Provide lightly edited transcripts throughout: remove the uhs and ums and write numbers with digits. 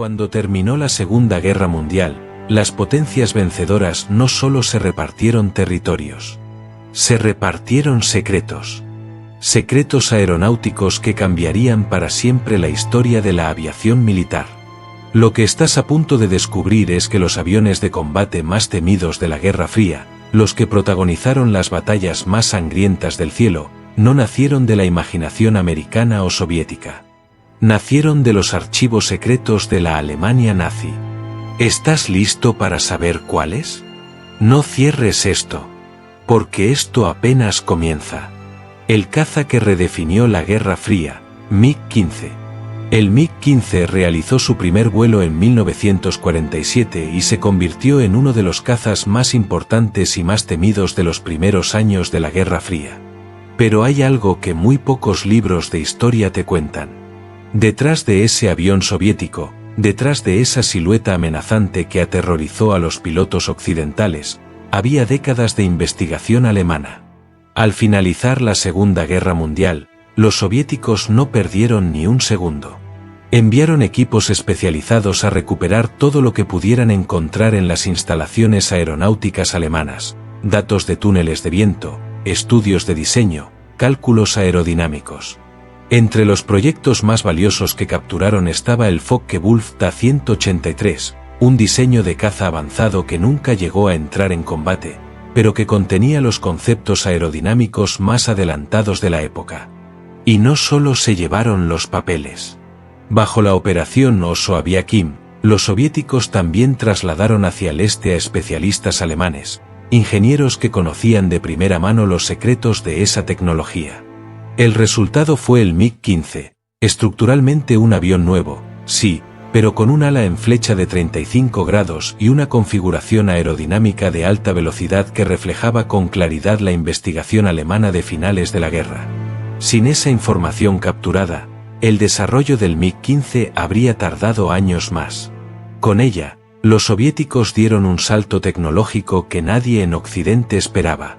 Cuando terminó la Segunda Guerra Mundial, las potencias vencedoras no solo se repartieron territorios. Se repartieron secretos. Secretos aeronáuticos que cambiarían para siempre la historia de la aviación militar. Lo que estás a punto de descubrir es que los aviones de combate más temidos de la Guerra Fría, los que protagonizaron las batallas más sangrientas del cielo, no nacieron de la imaginación americana o soviética. Nacieron de los archivos secretos de la Alemania nazi. ¿Estás listo para saber cuáles? No cierres esto, porque esto apenas comienza. El caza que redefinió la Guerra Fría, MiG-15. El MiG-15 realizó su primer vuelo en 1947 y se convirtió en uno de los cazas más importantes y más temidos de los primeros años de la Guerra Fría. Pero hay algo que muy pocos libros de historia te cuentan. Detrás de ese avión soviético, detrás de esa silueta amenazante que aterrorizó a los pilotos occidentales, había décadas de investigación alemana. Al finalizar la Segunda Guerra Mundial, los soviéticos no perdieron ni un segundo. Enviaron equipos especializados a recuperar todo lo que pudieran encontrar en las instalaciones aeronáuticas alemanas: datos de túneles de viento, estudios de diseño, cálculos aerodinámicos. Entre los proyectos más valiosos que capturaron estaba el Focke-Wulf Ta-183, un diseño de caza avanzado que nunca llegó a entrar en combate, pero que contenía los conceptos aerodinámicos más adelantados de la época. Y no solo se llevaron los papeles. Bajo la operación Oso-Aviakim, los soviéticos también trasladaron hacia el este a especialistas alemanes, ingenieros que conocían de primera mano los secretos de esa tecnología. El resultado fue el MiG-15, estructuralmente un avión nuevo, sí, pero con un ala en flecha de 35 grados y una configuración aerodinámica de alta velocidad que reflejaba con claridad la investigación alemana de finales de la guerra. Sin esa información capturada, el desarrollo del MiG-15 habría tardado años más. Con ella, los soviéticos dieron un salto tecnológico que nadie en Occidente esperaba.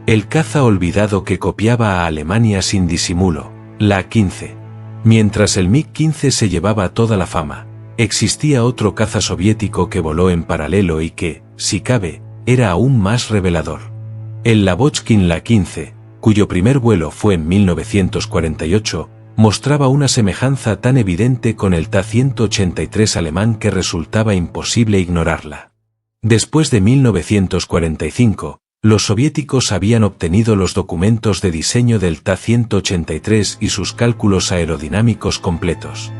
El caza olvidado que copiaba a Alemania sin disimulo, la A-15. Mientras el MiG-15 se llevaba toda la fama, existía otro caza soviético que voló en paralelo y que, si cabe, era aún más revelador. El Lavochkin La-15, cuyo primer vuelo fue en 1948, mostraba una semejanza tan evidente con el Ta-183 alemán que resultaba imposible ignorarla. Después de 1945, los soviéticos habían obtenido los documentos de diseño del Ta-183 y sus cálculos aerodinámicos completos.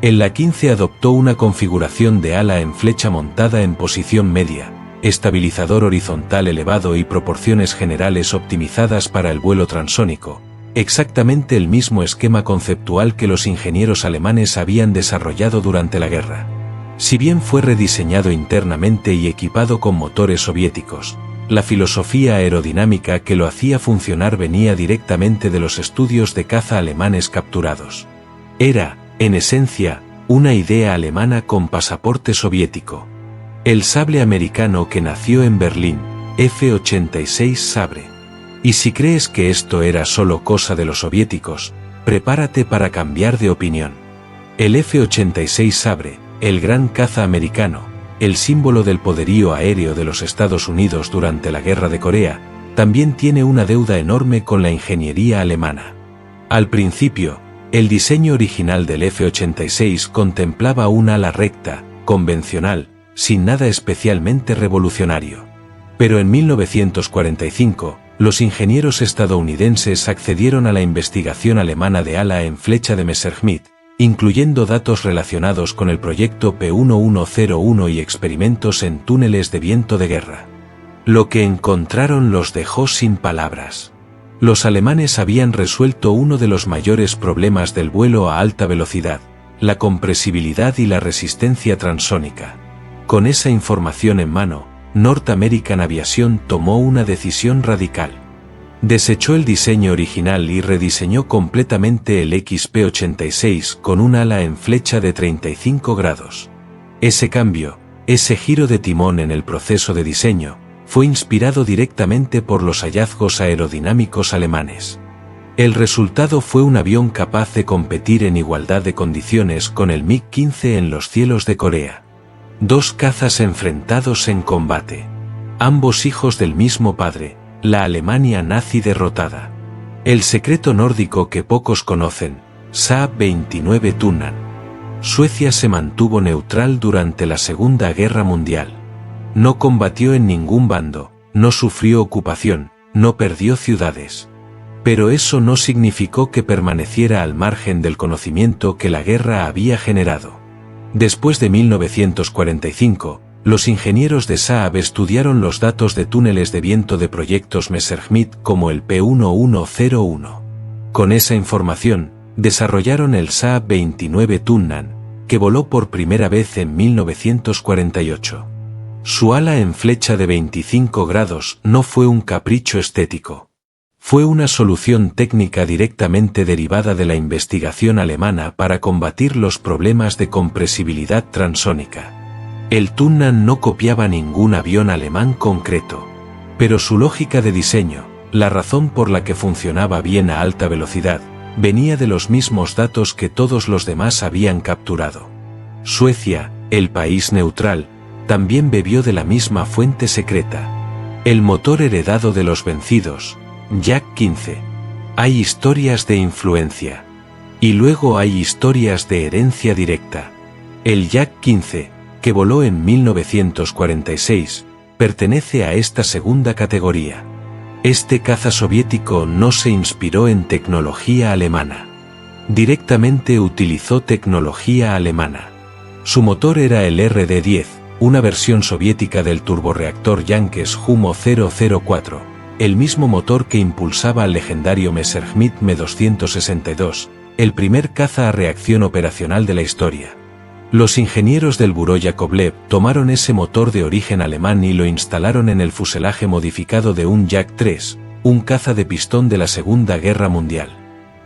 El La-15 adoptó una configuración de ala en flecha montada en posición media, estabilizador horizontal elevado y proporciones generales optimizadas para el vuelo transónico, exactamente el mismo esquema conceptual que los ingenieros alemanes habían desarrollado durante la guerra. Si bien fue rediseñado internamente y equipado con motores soviéticos, la filosofía aerodinámica que lo hacía funcionar venía directamente de los estudios de caza alemanes capturados. Era, en esencia, una idea alemana con pasaporte soviético. El sable americano que nació en Berlín, F-86 Sabre. Y si crees que esto era solo cosa de los soviéticos, prepárate para cambiar de opinión. El F-86 Sabre, el gran caza americano, el símbolo del poderío aéreo de los Estados Unidos durante la Guerra de Corea, también tiene una deuda enorme con la ingeniería alemana. Al principio, el diseño original del F-86 contemplaba un ala recta, convencional, sin nada especialmente revolucionario. Pero en 1945, los ingenieros estadounidenses accedieron a la investigación alemana de ala en flecha de Messerschmitt, incluyendo datos relacionados con el proyecto P-1101 y experimentos en túneles de viento de guerra. Lo que encontraron los dejó sin palabras. Los alemanes habían resuelto uno de los mayores problemas del vuelo a alta velocidad, la compresibilidad y la resistencia transónica. Con esa información en mano, North American Aviation tomó una decisión radical. Desechó el diseño original y rediseñó completamente el XP-86 con un ala en flecha de 35 grados. Ese cambio, ese giro de timón en el proceso de diseño, fue inspirado directamente por los hallazgos aerodinámicos alemanes. El resultado fue un avión capaz de competir en igualdad de condiciones con el MiG-15 en los cielos de Corea. 2 cazas enfrentados en combate. Ambos hijos del mismo padre, la Alemania nazi derrotada. El secreto nórdico que pocos conocen, Saab 29 Tunnan. Suecia se mantuvo neutral durante la Segunda Guerra Mundial. No combatió en ningún bando, no sufrió ocupación, no perdió ciudades. Pero eso no significó que permaneciera al margen del conocimiento que la guerra había generado. Después de 1945, los ingenieros de Saab estudiaron los datos de túneles de viento de proyectos Messerschmitt como el P1101. Con esa información, desarrollaron el Saab 29 Tunnan, que voló por primera vez en 1948. Su ala en flecha de 25 grados no fue un capricho estético. Fue una solución técnica directamente derivada de la investigación alemana para combatir los problemas de compresibilidad transónica. El Tunnan no copiaba ningún avión alemán concreto, pero su lógica de diseño, la razón por la que funcionaba bien a alta velocidad, venía de los mismos datos que todos los demás habían capturado. Suecia, el país neutral, también bebió de la misma fuente secreta. El motor heredado de los vencidos, Yak 15. Hay historias de influencia. Y luego hay historias de herencia directa. El Yak 15, que voló en 1946, pertenece a esta segunda categoría. Este caza soviético no se inspiró en tecnología alemana. Directamente utilizó tecnología alemana. Su motor era el RD-10, una versión soviética del turborreactor Yankes Humo 004. El mismo motor que impulsaba al legendario Messerschmitt Me-262, el primer caza a reacción operacional de la historia. Los ingenieros del Buró Yakovlev tomaron ese motor de origen alemán y lo instalaron en el fuselaje modificado de un Yak 3, un caza de pistón de la Segunda Guerra Mundial.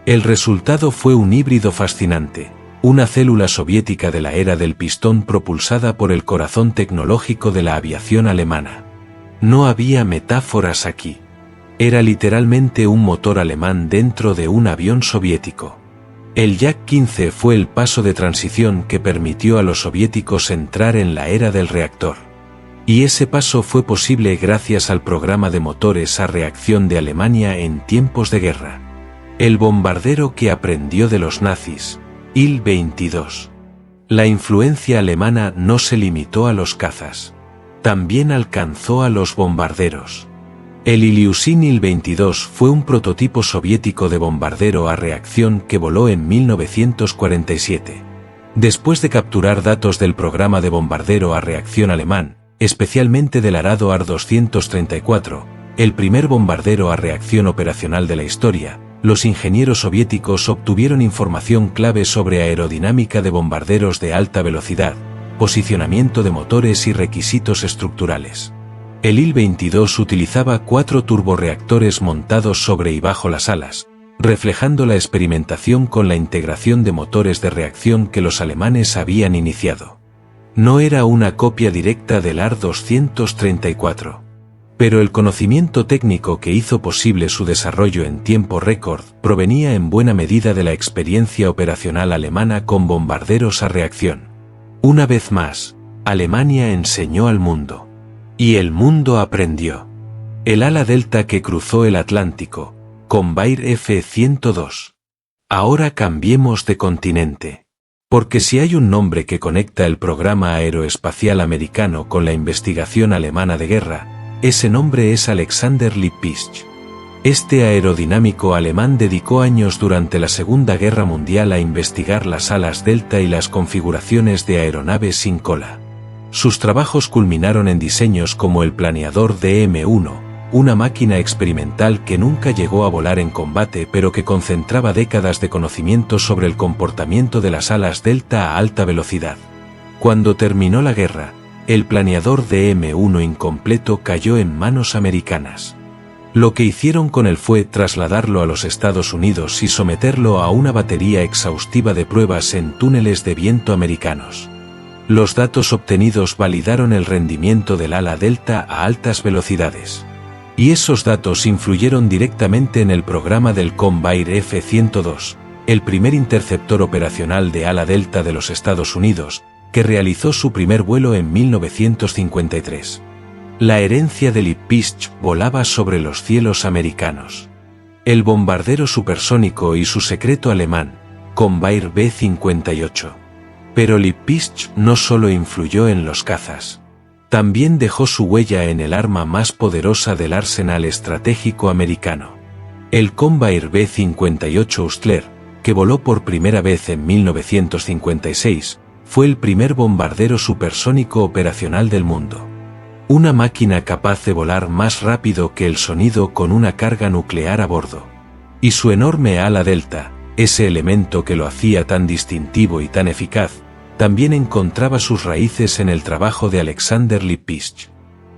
El resultado fue un híbrido fascinante, una célula soviética de la era del pistón propulsada por el corazón tecnológico de la aviación alemana. No había metáforas aquí. Era literalmente un motor alemán dentro de un avión soviético. El Yak 15 fue el paso de transición que permitió a los soviéticos entrar en la era del reactor. Y ese paso fue posible gracias al programa de motores a reacción de Alemania en tiempos de guerra. El bombardero que aprendió de los nazis, Il-22. La influencia alemana no se limitó a los cazas. También alcanzó a los bombarderos. El Ilyushin Il-22 fue un prototipo soviético de bombardero a reacción que voló en 1947. Después de capturar datos del programa de bombardero a reacción alemán, especialmente del arado AR-234, el primer bombardero a reacción operacional de la historia, los ingenieros soviéticos obtuvieron información clave sobre aerodinámica de bombarderos de alta velocidad, posicionamiento de motores y requisitos estructurales. El Il-22 utilizaba 4 turborreactores montados sobre y bajo las alas, reflejando la experimentación con la integración de motores de reacción que los alemanes habían iniciado. No era una copia directa del AR-234. Pero el conocimiento técnico que hizo posible su desarrollo en tiempo récord provenía en buena medida de la experiencia operacional alemana con bombarderos a reacción. Una vez más, Alemania enseñó al mundo. Y el mundo aprendió. El ala delta que cruzó el Atlántico, con Bair F-102. Ahora cambiemos de continente. Porque si hay un nombre que conecta el programa aeroespacial americano con la investigación alemana de guerra, ese nombre es Alexander Lippisch. Este aerodinámico alemán dedicó años durante la Segunda Guerra Mundial a investigar las alas delta y las configuraciones de aeronaves sin cola. Sus trabajos culminaron en diseños como el planeador DM-1, una máquina experimental que nunca llegó a volar en combate pero que concentraba décadas de conocimiento sobre el comportamiento de las alas delta a alta velocidad. Cuando terminó la guerra, el planeador DM-1 incompleto cayó en manos americanas. Lo que hicieron con él fue trasladarlo a los Estados Unidos y someterlo a una batería exhaustiva de pruebas en túneles de viento americanos. Los datos obtenidos validaron el rendimiento del ala delta a altas velocidades. Y esos datos influyeron directamente en el programa del Combair F-102, el primer interceptor operacional de ala delta de los Estados Unidos, que realizó su primer vuelo en 1953. La herencia de Lippisch volaba sobre los cielos americanos. El bombardero supersónico y su secreto alemán, Combair B-58. Pero Lippisch no solo influyó en los cazas. También dejó su huella en el arma más poderosa del arsenal estratégico americano. El Combair B-58 Hustler, que voló por primera vez en 1956, fue el primer bombardero supersónico operacional del mundo. Una máquina capaz de volar más rápido que el sonido con una carga nuclear a bordo. Y su enorme ala delta, ese elemento que lo hacía tan distintivo y tan eficaz, también encontraba sus raíces en el trabajo de Alexander Lippisch.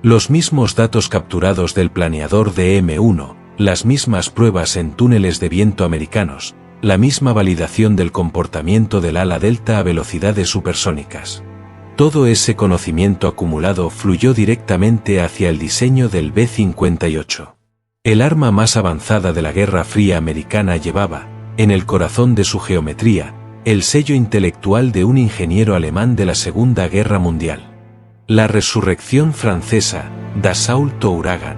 Los mismos datos capturados del planeador de M1, las mismas pruebas en túneles de viento americanos, la misma validación del comportamiento del ala delta a velocidades supersónicas. Todo ese conocimiento acumulado fluyó directamente hacia el diseño del B-58. El arma más avanzada de la Guerra Fría americana llevaba, en el corazón de su geometría, el sello intelectual de un ingeniero alemán de la Segunda Guerra Mundial. La resurrección francesa, Dassault Ouragan.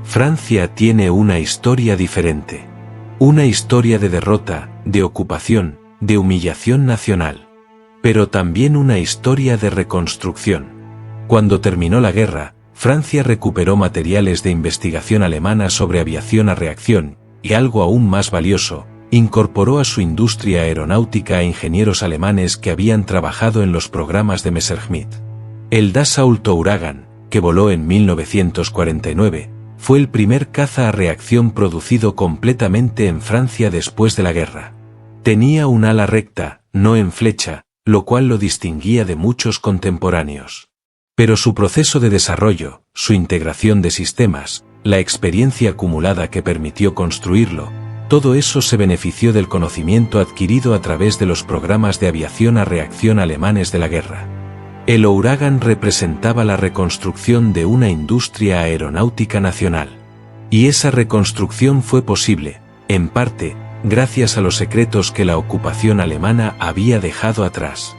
Francia tiene una historia diferente. Una historia de derrota, de ocupación, de humillación nacional. Pero también una historia de reconstrucción. Cuando terminó la guerra, Francia recuperó materiales de investigación alemana sobre aviación a reacción, y algo aún más valioso, incorporó a su industria aeronáutica a ingenieros alemanes que habían trabajado en los programas de Messerschmitt. El Dassault Ouragan, que voló en 1949, fue el primer caza a reacción producido completamente en Francia después de la guerra. Tenía un ala recta, no en flecha, lo cual lo distinguía de muchos contemporáneos. Pero su proceso de desarrollo, su integración de sistemas, la experiencia acumulada que permitió construirlo, todo eso se benefició del conocimiento adquirido a través de los programas de aviación a reacción alemanes de la guerra. El Ouragan representaba la reconstrucción de una industria aeronáutica nacional. Y esa reconstrucción fue posible, en parte, gracias a los secretos que la ocupación alemana había dejado atrás.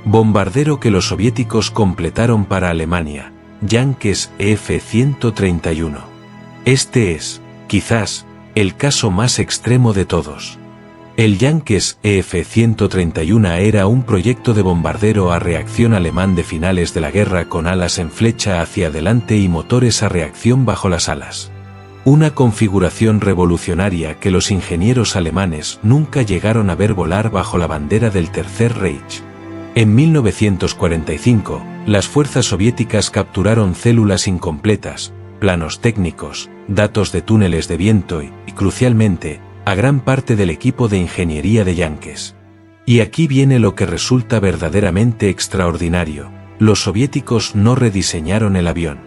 Bombardero que los soviéticos completaron para Alemania, Yankes F-131. Este es, quizás, el caso más extremo de todos. El Yankes F-131 era un proyecto de bombardero a reacción alemán de finales de la guerra con alas en flecha hacia adelante y motores a reacción bajo las alas. Una configuración revolucionaria que los ingenieros alemanes nunca llegaron a ver volar bajo la bandera del Tercer Reich. En 1945, las fuerzas soviéticas capturaron células incompletas, planos técnicos, datos de túneles de viento y, crucialmente, a gran parte del equipo de ingeniería de Yankes. Y aquí viene lo que resulta verdaderamente extraordinario: los soviéticos no rediseñaron el avión.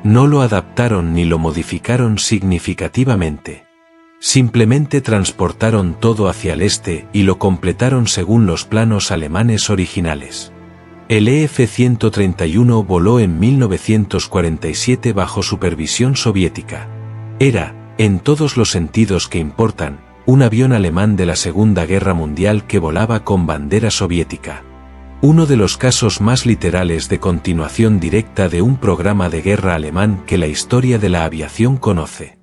No lo adaptaron ni lo modificaron significativamente. Simplemente transportaron todo hacia el este y lo completaron según los planos alemanes originales. El EF-131 voló en 1947 bajo supervisión soviética. Era, en todos los sentidos que importan, un avión alemán de la Segunda Guerra Mundial que volaba con bandera soviética. Uno de los casos más literales de continuación directa de un programa de guerra alemán que la historia de la aviación conoce.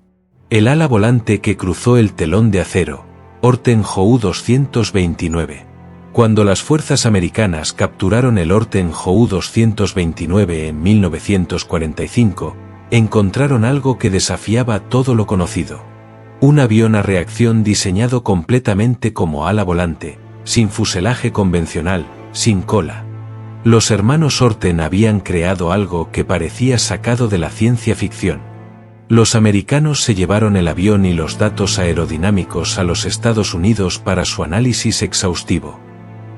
El ala volante que cruzó el telón de acero, Orten Jou-229. Cuando las fuerzas americanas capturaron el Orten Jou-229 en 1945, encontraron algo que desafiaba todo lo conocido. Un avión a reacción diseñado completamente como ala volante, sin fuselaje convencional, sin cola. Los hermanos Orten habían creado algo que parecía sacado de la ciencia ficción. Los americanos se llevaron el avión y los datos aerodinámicos a los Estados Unidos para su análisis exhaustivo.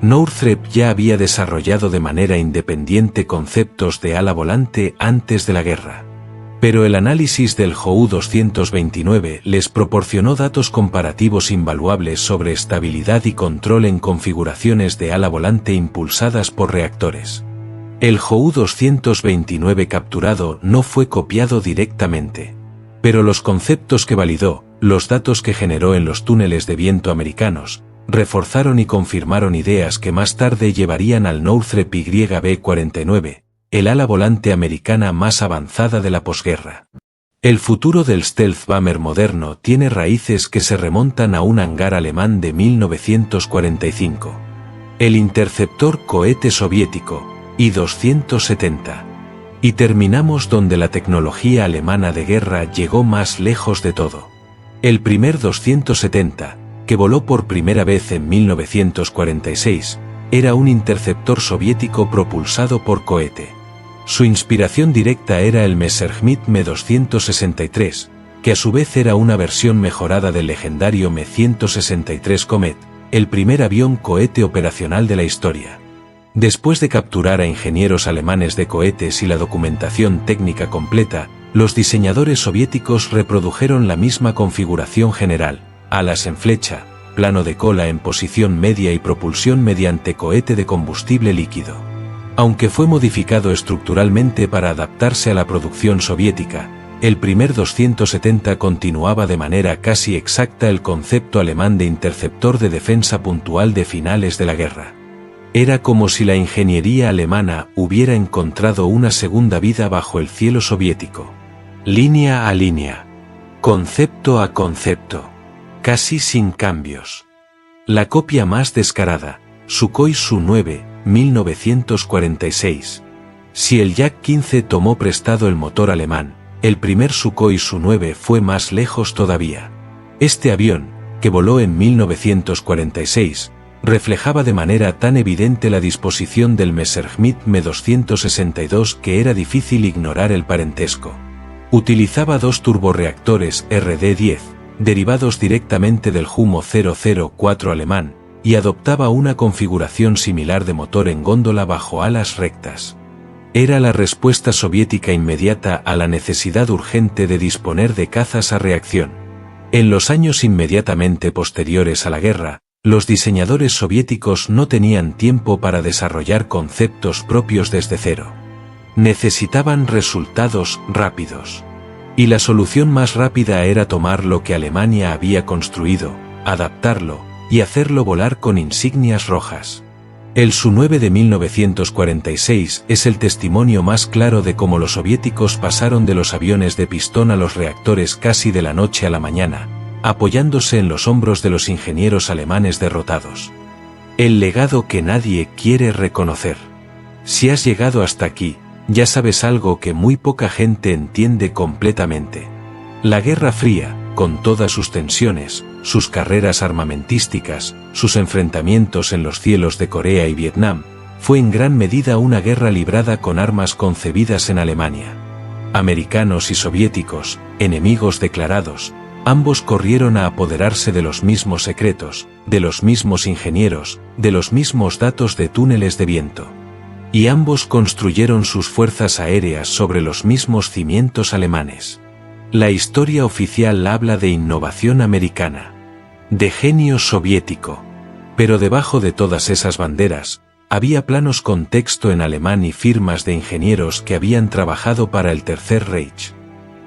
Northrop ya había desarrollado de manera independiente conceptos de ala volante antes de la guerra. Pero el análisis del Jou-229 les proporcionó datos comparativos invaluables sobre estabilidad y control en configuraciones de ala volante impulsadas por reactores. El Jou-229 capturado no fue copiado directamente. Pero los conceptos que validó, los datos que generó en los túneles de viento americanos, reforzaron y confirmaron ideas que más tarde llevarían al Northrop YB-49, el ala volante americana más avanzada de la posguerra. El futuro del stealth bomber moderno tiene raíces que se remontan a un hangar alemán de 1945. El interceptor cohete soviético, I-270. Y terminamos donde la tecnología alemana de guerra llegó más lejos de todo. El primer 270, que voló por primera vez en 1946, era un interceptor soviético propulsado por cohete. Su inspiración directa era el Messerschmitt Me-263, que a su vez era una versión mejorada del legendario Me-163 Comet, el primer avión cohete operacional de la historia. Después de capturar a ingenieros alemanes de cohetes y la documentación técnica completa, los diseñadores soviéticos reprodujeron la misma configuración general: alas en flecha, plano de cola en posición media y propulsión mediante cohete de combustible líquido. Aunque fue modificado estructuralmente para adaptarse a la producción soviética, el primer 270 continuaba de manera casi exacta el concepto alemán de interceptor de defensa puntual de finales de la guerra. Era como si la ingeniería alemana hubiera encontrado una segunda vida bajo el cielo soviético. Línea a línea. Concepto a concepto. Casi sin cambios. La copia más descarada, Sukhoi Su-9, 1946. Si el Yak-15 tomó prestado el motor alemán, el primer Sukhoi Su-9 fue más lejos todavía. Este avión, que voló en 1946, reflejaba de manera tan evidente la disposición del Messerschmitt Me-262 que era difícil ignorar el parentesco. Utilizaba dos turborreactores RD-10, derivados directamente del Jumo 004 alemán, y adoptaba una configuración similar de motor en góndola bajo alas rectas. Era la respuesta soviética inmediata a la necesidad urgente de disponer de cazas a reacción. En los años inmediatamente posteriores a la guerra, los diseñadores soviéticos no tenían tiempo para desarrollar conceptos propios desde cero. Necesitaban resultados rápidos. Y la solución más rápida era tomar lo que Alemania había construido, adaptarlo, y hacerlo volar con insignias rojas. El Su-9 de 1946 es el testimonio más claro de cómo los soviéticos pasaron de los aviones de pistón a los reactores casi de la noche a la mañana, apoyándose en los hombros de los ingenieros alemanes derrotados. El legado que nadie quiere reconocer. Si has llegado hasta aquí, ya sabes algo que muy poca gente entiende completamente. La Guerra Fría, con todas sus tensiones, sus carreras armamentísticas, sus enfrentamientos en los cielos de Corea y Vietnam, fue en gran medida una guerra librada con armas concebidas en Alemania. Americanos y soviéticos, enemigos declarados, ambos corrieron a apoderarse de los mismos secretos, de los mismos ingenieros, de los mismos datos de túneles de viento. Y ambos construyeron sus fuerzas aéreas sobre los mismos cimientos alemanes. La historia oficial habla de innovación americana, de genio soviético. Pero debajo de todas esas banderas, había planos con texto en alemán y firmas de ingenieros que habían trabajado para el Tercer Reich.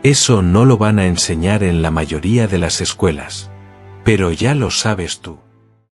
Eso no lo van a enseñar en la mayoría de las escuelas. Pero ya lo sabes tú.